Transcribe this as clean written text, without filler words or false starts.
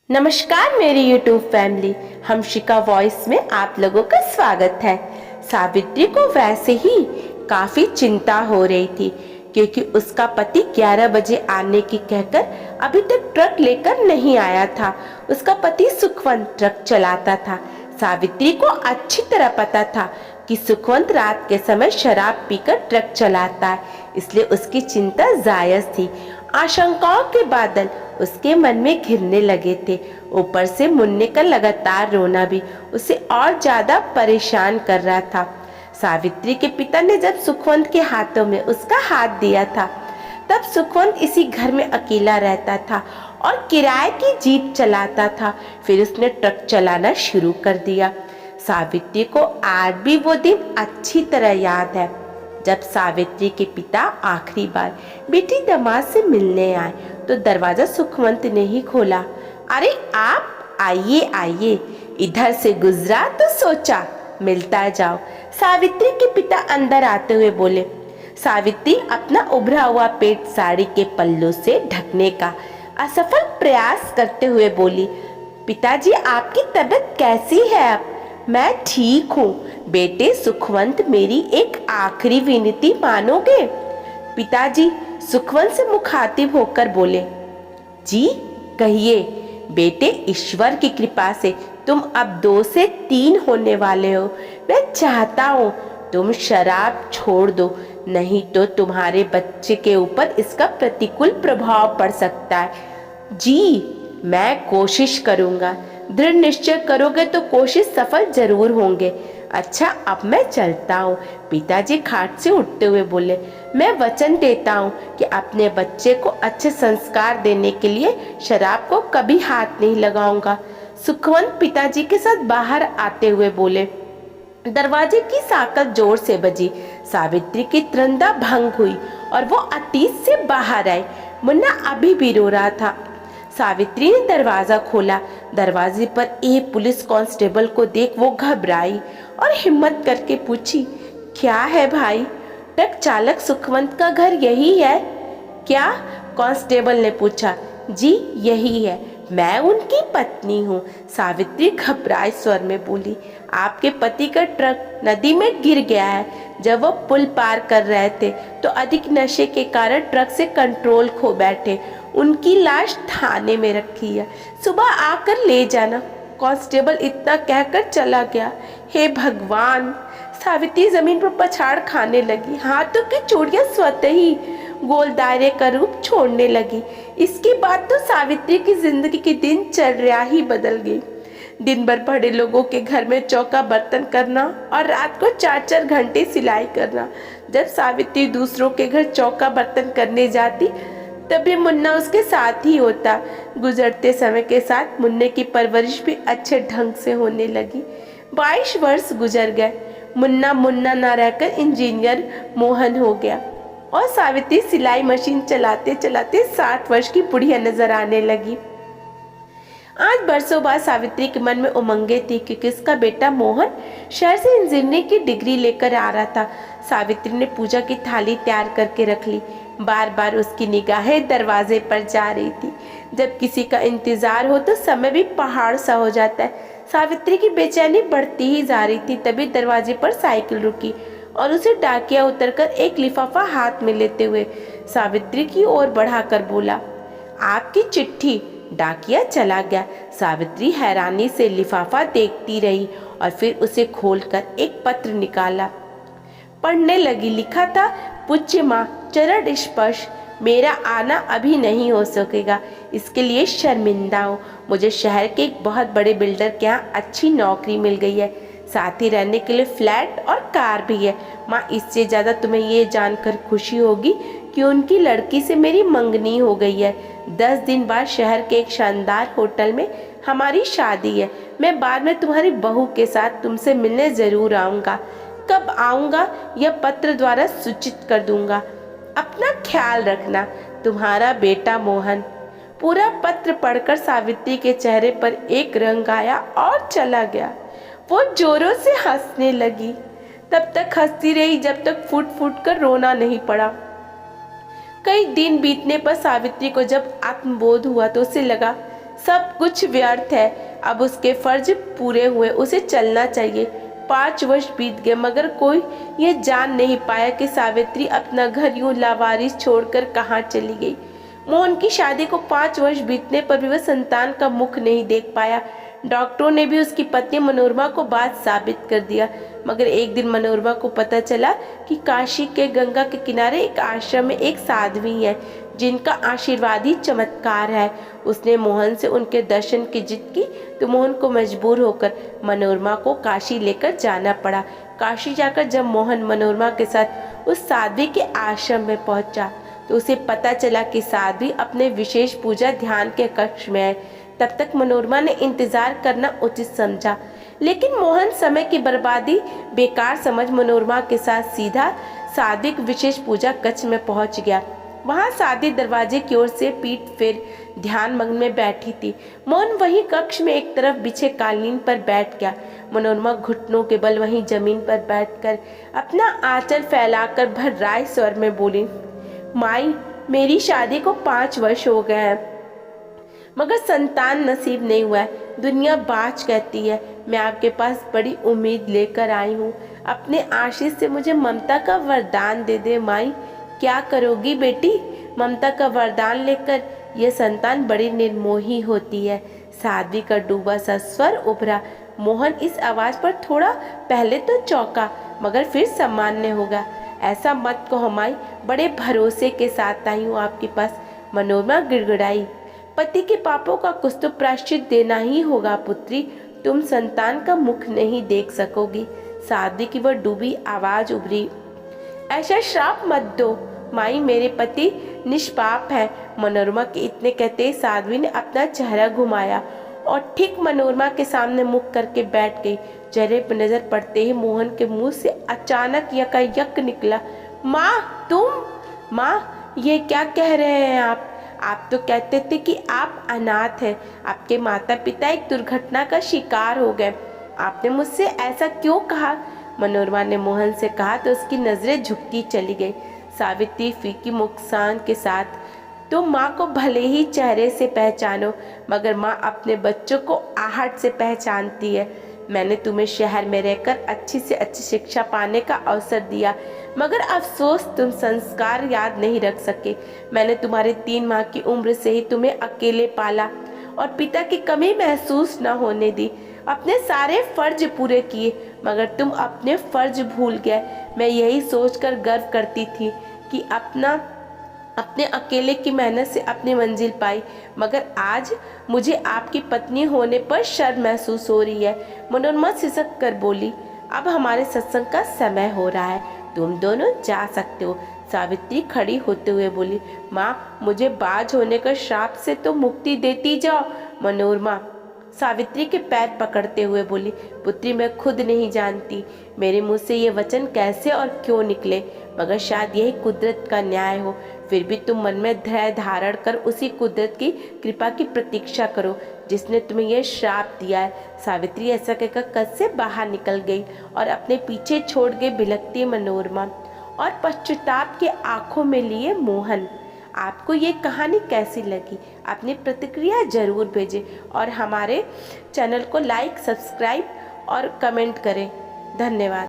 नमस्कार मेरी YouTube family, हमशिका voice में आप लोगों का स्वागत है। सावित्री को वैसे ही काफी चिंता हो रही थी क्योंकि उसका पति 11 बजे आने की कहकर अभी तक ट्रक लेकर नहीं आया था। उसका पति सुखवंत ट्रक चलाता था। सावित्री को अच्छी तरह पता था कि सुखवंत रात के समय शराब पीकर ट्रक चलाता है, इसलिए उसकी चिंता जायज थी। आशंकाओं के बादल उसके मन में घिरने लगे थे। ऊपर से मुन्ने का लगातार रोना भी उसे और ज्यादा परेशान कर रहा था। सावित्री के पिता ने जब सुखवंत के हाथों में उसका हाथ दिया था, तब सुखवंत इसी घर में अकेला रहता था और किराए की जीप चलाता था। फिर उसने ट्रक चलाना शुरू कर दिया। सावित्री को आज भी वो दिन अच्छी तरह याद है जब सावित्री के पिता आखिरी बार बेटी दामाद से मिलने आए तो दरवाजा सुखवंत ने ही खोला। अरे आप आइए आइए, इधर से गुजरा तो सोचा मिलता जाओ। सावित्री के पिता अंदर आते हुए बोले। सावित्री अपना उभरा हुआ पेट साड़ी के पल्लू से ढकने का असफल प्रयास करते हुए बोली, पिताजी आपकी तबीयत कैसी है अब? मैं ठीक हूँ बेटे सुखवंत, मेरी एक आखिरी विनती मानोगे? पिताजी सुखवंत से मुखातिब होकर बोले। जी कहिए बेटे, ईश्वर की कृपा से तुम अब 2 से 3 होने वाले हो। मैं चाहता हूँ तुम शराब छोड़ दो, नहीं तो तुम्हारे बच्चे के ऊपर इसका प्रतिकूल प्रभाव पड़ सकता है। जी मैं कोशिश करूँगा। दृढ़ निश्चय करोगे तो कोशिश सफल जरूर होंगे। अच्छा अब मैं चलता हूँ। पिताजी खाट से उठते हुए बोले। मैं वचन देता हूँ कि अपने बच्चे को अच्छे संस्कार देने के लिए शराब को कभी हाथ नहीं लगाऊंगा। सुखवंत पिताजी के साथ बाहर आते हुए बोले। दरवाजे की साकल जोर से बजी। सावित्री की त्रंदा भंग हुई और वो अतीत से बाहर आई। मुन्ना अभी भी रो रहा था। सावित्री ने दरवाजा खोला। दरवाजे पर एक पुलिस कांस्टेबल को देख वो घबराई और हिम्मत करके पूछी, क्या है भाई? ट्रक चालक सुखवंत का घर यही है क्या? कांस्टेबल ने पूछा। जी यही है, मैं उनकी पत्नी हूँ। सावित्री घबराए स्वर में बोली। आपके पति का ट्रक नदी में गिर गया है। जब वो पुल पार कर रहे थे तो अधिक नशे के कारण ट्रक से कंट्रोल खो बैठे। उनकी लाश थाने में रखी है, सुबह आकर ले जाना। कांस्टेबल इतना कहकर चला गया। हे भगवान! सावित्री जमीन पर पछाड़ खाने लगी। हाथों की चूड़ियां स्वतः ही गोल दायरे का रूप छोड़ने लगी। इसके बाद तो सावित्री की जिंदगी की दिनचर्या ही बदल गई। दिन भर बड़े लोगों के घर में चौका बर्तन करना और रात को 4-4 घंटे सिलाई करना। जब सावित्री दूसरों के घर चौका बर्तन करने जाती तभी मुन्ना उसके साथ ही होता। गुजरते समय के साथ मुन्ने की परवरिश भी अच्छे ढंग से होने लगी। 22 वर्ष गुजर गए। मुन्ना मुन्ना ना रहकर इंजीनियर मोहन हो गया और सावित्री सिलाई मशीन चलाते चलाते 60 वर्ष की बुढ़िया नजर आने लगी। आज बरसों बाद सावित्री के मन में उमंगे थी क्योंकि उसका बेटा मोहन शहर से इंजीनियरिंग की डिग्री लेकर आ रहा था। सावित्री ने पूजा की थाली तैयार करके रख ली। बार बार उसकी निगाहें दरवाजे पर जा रही थी। जब किसी का इंतजार हो तो समय भी पहाड़ सा हो जाता है। सावित्री की बेचैनी बढ़ती ही जा रही थी। तभी दरवाजे पर साइकिल रुकी और उसे डाकिया उतरकर एक लिफाफा हाथ में लेते हुए सावित्री की ओर बढ़ाकर बोला, आपकी चिट्ठी। डाकिया चला गया। सावित्री हैरानी से लिफाफा देखती रही और फिर उसे खोलकर एक पत्र निकाला। पढ़ने लगी। लिखा था, पूज्य माँ, चरण स्पर्श। मेरा आना अभी नहीं हो सकेगा, इसके लिए शर्मिंदा हूँ। मुझे शहर के एक बहुत बड़े बिल्डर के यहाँ अच्छी नौकरी मिल गई है। साथ ही रहने के लिए फ्लैट और कार भी है। माँ, इससे ज़्यादा तुम्हें ये जानकर खुशी होगी कि उनकी लड़की से मेरी मंगनी हो गई है। 10 दिन बाद शहर के एक शानदार होटल में हमारी शादी है। मैं बाद में तुम्हारी बहू के साथ तुमसे मिलने ज़रूर आऊँगा। कब आऊँगा यह पत्र द्वारा सूचित कर दूँगा। अपना ख्याल रखना, तुम्हारा बेटा मोहन। पूरा पत्र पढ़कर सावित्री के चेहरे पर एक रंग आया और चला गया। वो जोरों से हंसने लगी। तब तक हंसती रही जब तक फूट फूट कर रोना नहीं पड़ा। कई दिन बीतने पर सावित्री को जब आत्मबोध हुआ तो उसे लगा सब कुछ व्यर्थ है। अब उसके फर्ज पूरे हुए, उसे चलना चाहिए। 5 वर्ष बीत गए मगर कोई ये जान नहीं पाया कि सावित्री अपना घर यूं लावारिस छोड़कर कहाँ चली गई। मोहन की शादी को 5 वर्ष बीतने पर भी वह संतान का मुख नहीं देख पाया। डॉक्टरों ने भी उसकी पत्नी मनोरमा को बात साबित कर दिया, मगर एक दिन मनोरमा को पता चला कि काशी के गंगा के किनारे एक आश्रम में एक साध्वी है जिनका आशीर्वाद ही चमत्कार है। उसने मोहन से उनके दर्शन की जिद की तो मोहन को मजबूर होकर मनोरमा को काशी लेकर जाना पड़ा। काशी जाकर जब मोहन मनोरमा के साथ उस साध्वी के आश्रम में पहुंचा तो उसे पता चला कि साध्वी अपने विशेष पूजा ध्यान के कक्ष में है। तब तक मनोरमा ने इंतजार करना उचित समझा, लेकिन मोहन समय की बर्बादी बेकार समझ मनोरमा के साथ सीधा साध्वी विशेष पूजा कक्ष में पहुंच गया। वहां साध्वी दरवाजे की ओर से पीठ फेर ध्यान मग्न में बैठी थी। मोहन वही कक्ष में एक तरफ बिछे कालीन पर बैठ गया। मनोरमा घुटनों के बल वहीं जमीन पर बैठकर अपना आंचल फैलाकर भर्राए स्वर में बोली, माई, मेरी शादी को 5 वर्ष हो गए हैं मगर संतान नसीब नहीं हुआ है। दुनिया बाज कहती है। मैं आपके पास बड़ी उम्मीद लेकर आई हूँ। अपने आशीष से मुझे ममता का वरदान दे दे माई। क्या करोगी बेटी? ममता का वरदान लेकर यह संतान बड़ी निर्मोही होती है। साध्वी का डूबा सा स्वर उभरा। मोहन इस आवाज पर थोड़ा पहले तो चौंका मगर फिर सामान्य होगा। ऐसा मत कहो माई, बड़े भरोसे के साथ आई हूँ आपके पास। मनोरमा गिड़गिड़ाई, पति के पापों का कुछ तो प्रायश्चित देना ही होगा पुत्री। तुम संतान का मुख नहीं देख सकोगी। साध्वी की वह डूबी आवाज उभरी, ऐसा श्राप मत दो माई, मेरे पति निष्पाप है। मनोरमा के इतने कहते साध्वी ने अपना चेहरा घुमाया और ठीक मनोरमा के सामने मुख करके बैठ गई। चेहरे पर नजर पड़ते ही मोहन के मुंह से अचानक यकायक निकला, माँ तुम? माँ, ये क्या कह रहे हैं आप? आप तो कहते थे कि आप अनाथ हैं। आपके माता पिता एक दुर्घटना का शिकार हो गए। आपने मुझसे ऐसा क्यों कहा? मनोरमा ने मोहन से कहा तो उसकी नजरें झुकती चली गई। सावित्री फीकी मुस्कान के साथ, तुम माँ को भले ही चेहरे से पहचानो मगर माँ अपने बच्चों को आहट से पहचानती है। मैंने तुम्हें शहर में रहकर अच्छी से अच्छी शिक्षा पाने का अवसर दिया मगर अफसोस तुम संस्कार याद नहीं रख सके। मैंने तुम्हारे 3 माह की उम्र से ही तुम्हें अकेले पाला और पिता की कमी महसूस न होने दी। अपने सारे फर्ज पूरे किए मगर तुम अपने फर्ज भूल गए। मैं यही सोचकर गर्व करती थी कि अपने अकेले की मेहनत से अपनी मंजिल पाई, मगर आज मुझे आपकी पत्नी होने पर शर्म महसूस हो रही है। मनोरमा सिसक कर बोली, अब हमारे सत्संग का समय हो रहा है, तुम दोनों जा सकते हो। सावित्री खड़ी होते हुए बोली, माँ, मुझे बाज होने का श्राप से तो मुक्ति देती जाओ। मनोरमा सावित्री के पैर पकड़ते हुए बोली, पुत्री, मैं खुद नहीं जानती मेरे मुंह से ये वचन कैसे और क्यों निकले, मगर शायद यही कुदरत का न्याय हो। फिर भी तुम मन में धैर्य धारण कर उसी कुदरत की कृपा की प्रतीक्षा करो जिसने तुम्हें यह श्राप दिया है। सावित्री ऐसा कहकर कद से बाहर निकल गई और अपने पीछे छोड़ गई बिलखती मनोरमा और पश्चाताप के आंखों में लिए मोहन। आपको ये कहानी कैसी लगी? अपनी प्रतिक्रिया जरूर भेजें और हमारे चैनल को लाइक, सब्सक्राइब और कमेंट करें। धन्यवाद।